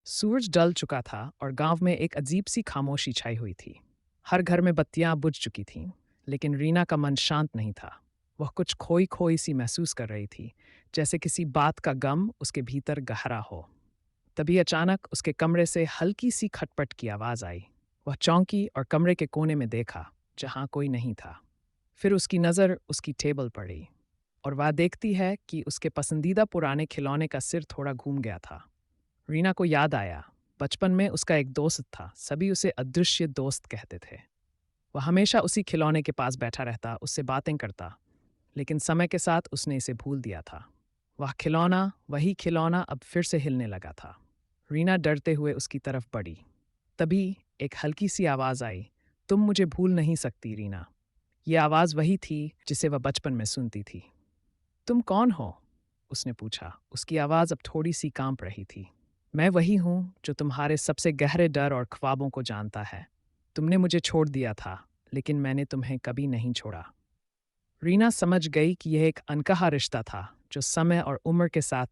सूरज ढल चुका था और गांव में एक अजीब सी खामोशी छाई हुई थी। हर घर में बत्तियां बुझ चुकी थीं, लेकिन रीना का मन शांत नहीं था। वह कुछ खोई खोई सी महसूस कर रही थी, जैसे किसी बात का गम उसके भीतर गहरा हो। तभी अचानक उसके कमरे से हल्की सी खटपट की आवाज आई। वह चौंकी और कमरे के कोने में देखा, जहां कोई नहीं था। फिर उसकी नज़र उसकी टेबल पड़ी और वह देखती है कि उसके पसंदीदा पुराने खिलौने का सिर थोड़ा घूम गया था। रीना को याद आया, बचपन में उसका एक दोस्त था, सभी उसे अदृश्य दोस्त कहते थे। वह हमेशा उसी खिलौने के पास बैठा रहता, उससे बातें करता, लेकिन समय के साथ उसने इसे भूल दिया था। वह खिलौना, वही खिलौना अब फिर से हिलने लगा था। रीना डरते हुए उसकी तरफ बढ़ी। तभी एक हल्की सी आवाज़ आई, तुम मुझे भूल नहीं सकती रीना। ये आवाज़ वही थी जिसे वह बचपन में सुनती थी। तुम कौन हो? उसने पूछा। उसकी आवाज़ अब थोड़ी सी कांप रही थी। मैं वही हूँ जो तुम्हारे सबसे गहरे डर और ख्वाबों को जानता है। तुमने मुझे छोड़ दिया था, लेकिन मैंने तुम्हें कभी नहीं छोड़ा। रीना समझ गई कि यह एक अनकहा रिश्ता था, जो समय और उम्र के साथ